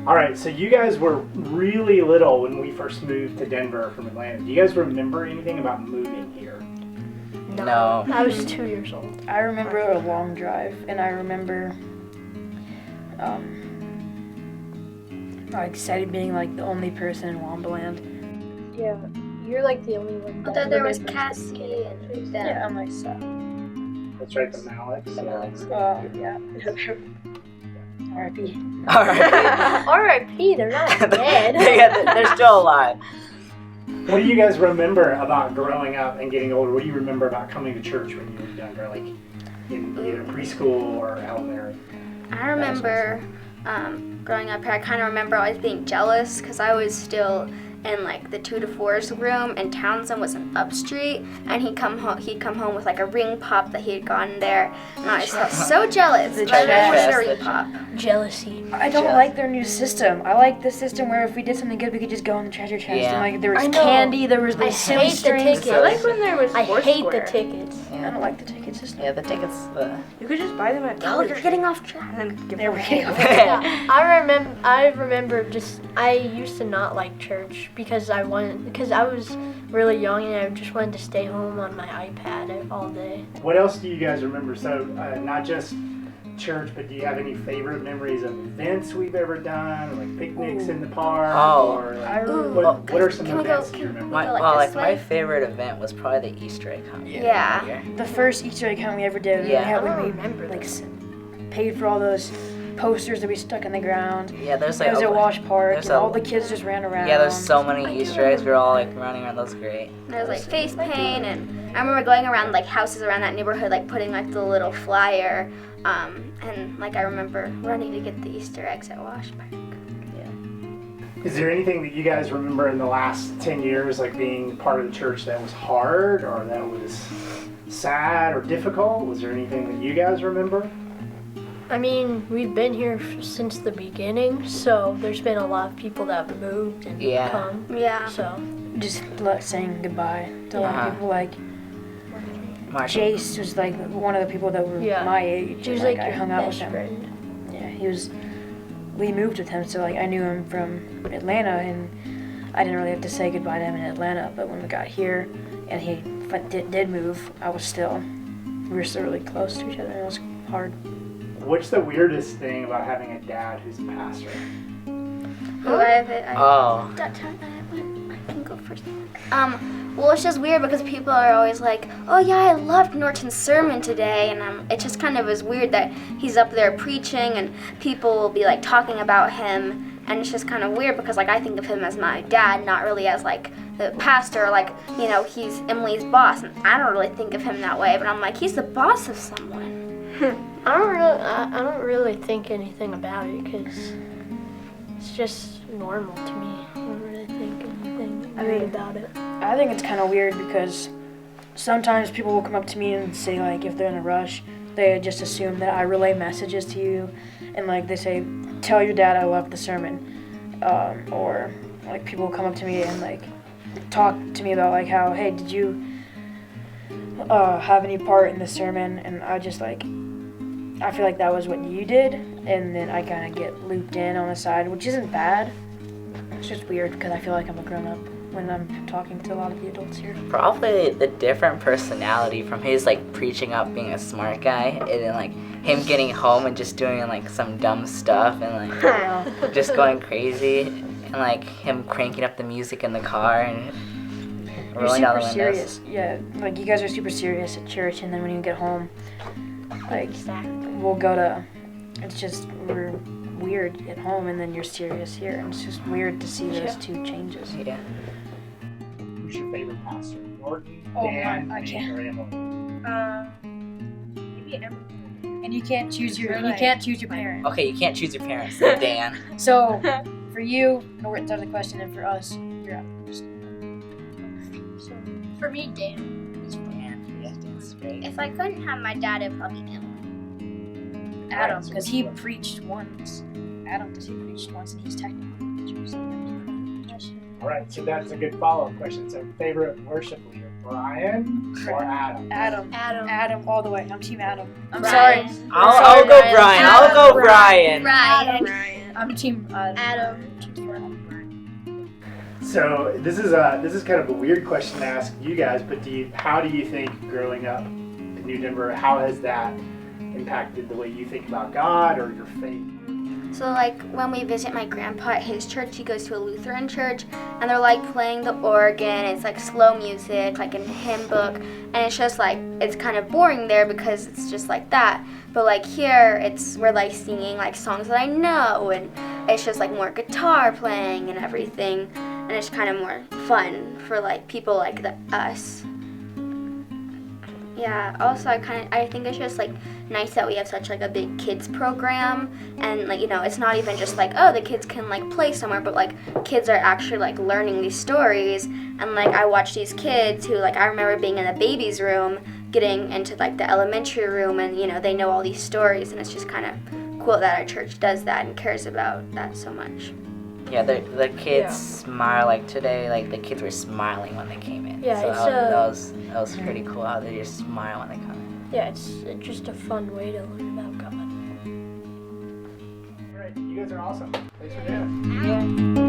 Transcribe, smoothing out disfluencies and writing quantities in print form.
All right, so you guys were really little when we first moved to Denver from Atlanta. Do you guys remember anything about moving here? No. I was 2 years old. I remember a long drive, and I remember like Sadie being like the only person in Wombaland. Yeah, you're like the only one. I thought there was Cassie and them. Yeah, on my side. That's right, the Maliks. Yeah. R.I.P. Alright. R.I.P. They're not dead. They're still alive. What do you guys remember about growing up and getting older? What do you remember about coming to church when you were younger, like in either preschool or elementary? I remember growing up here, I kind of remember always being jealous because I was still in like the 2 to 4's room, and Townsend was an upstreet, and he'd come home with like a ring pop that he had gotten there, and I was so jealous. I wanted a ring pop. Jealousy. I don't like their new system. I like the system where if we did something good, we could just go in the treasure chest. Yeah. And like there was I know. candy, there was I the silly hate the strings. tickets. I like when there was I hate Foursquare. the tickets. I don't like the ticket system. Yeah, the tickets. You could just buy them at Oh, Dollar you're Tree getting off track. and then give There them we away. go. Yeah, I remember I used to not like church because I was really young and I just wanted to stay home on my iPad all day. What else do you guys remember? So not just church, but do you have any favorite memories of events we've ever done, or like picnics in the park? Oh. Or like, I what are some Can we events go- you remember? My, Go like well, this like my way? favorite event was probably the Easter egg hunt. Yeah. Here. The first Easter egg hunt we ever did, Yeah. we had I don't we remember like that. paid for all those posters that we stuck in the ground. Yeah, there's It like was at Wash Park, there's and all the kids just ran around. yeah, there's so many Easter eggs. We were all like running around. That was great. There was like face paint, and I remember going around like houses around that neighborhood, like putting like the little flyer, and like I remember running to get the Easter eggs at Wash Park. Is there anything that you guys remember in the last 10 years, like being part of the church, that was hard or that was sad or difficult? Was there anything that you guys remember? I mean, we've been here since the beginning, so there's been a lot of people that have moved and Yeah. come. Yeah. So Just saying goodbye to a lot Uh-huh. of people. Like Marshall. Jace was like one of the people that were Yeah. my age. she was and, like I your hung out with best him. friend. Yeah, we moved with him, so like I knew him from Atlanta, and I didn't really have to say goodbye to him in Atlanta. But when we got here, and he did move, we were still really close to each other, and it was hard. What's the weirdest thing about having a dad who's a pastor? Oh. I can go first. Well, it's just weird because people are always like, "Oh yeah, I loved Norton's sermon today," and it just kind of is weird that he's up there preaching and people will be like talking about him, and it's just kind of weird because like I think of him as my dad, not really as like the pastor, like he's Emily's boss, and I don't really think of him that way, but I'm like he's the boss of someone. I don't really think anything about it because it's just normal to me. I don't really think anything weird about it. I think it's kind of weird because sometimes people will come up to me and say, like, if they're in a rush, they just assume that I relay messages to you, and like they say, "Tell your dad I love the sermon," or like people will come up to me and like talk to me about like how, "Hey, did you have any part in the sermon?" And I just like, I feel like that was what you did, and then I kind of get looped in on the side, which isn't bad. It's just weird because I feel like I'm a grown up when I'm talking to a lot of the adults here. Probably the different personality from his like preaching up being a smart guy, and then like him getting home and just doing like some dumb stuff and like just going crazy, and like him cranking up the music in the car and You're rolling down super the windows. serious. Yeah, like you guys are super serious at church, and then when you get home, like we'll go to. It's just we're weird at home, and then you're serious here, and it's just weird to see those two changes. Yeah. Who's your favorite pastor? Norton, Oh, Dan, I me, can't. or Emily? Maybe Emily. And you can't choose your parent. Okay, you can't choose your parents. Dan. So for you, Norton's out of the question, and for us, you're out first. So for me, Dan. Dan. Yeah, Dan's great. If I couldn't have my dad, it'd probably be Emily. Adam, because he preached once. Adam, because he preached once, and he's technically a preacher. So All right, so that's a good follow-up question. So favorite worship leader, Brian or Adam? Adam, all the way. I'm Team Adam. I'm Brian. sorry. I'll go Brian. I'll go Brian. Ryan. I'm team Adam. So this is kind of a weird question to ask you guys, but how do you think growing up in New Denver, how has that impacted the way you think about God or your faith? So like when we visit my grandpa at his church, he goes to a Lutheran church, and they're like playing the organ. It's like slow music, like in a hymn book, and it's just like it's kind of boring there because it's just like that. But like here, we're like singing like songs that I know, and it's just like more guitar playing and everything, and it's kind of more fun for like people like us. Yeah, also I think it's just like nice that we have such like a big kids program, and like, you know, it's not even just like, oh, the kids can like play somewhere, but like kids are actually like learning these stories, and like I watch these kids who like I remember being in the baby's room getting into like the elementary room, and you know, they know all these stories, and it's just kind of cool that our church does that and cares about that so much. Yeah, the kids smile, like today, like the kids were smiling when they came in. Yeah, so it's that was pretty cool how they just smile when they come in. Yeah, it's just a fun way to learn about God. All right, you guys are awesome. Thanks for doing it. Yeah.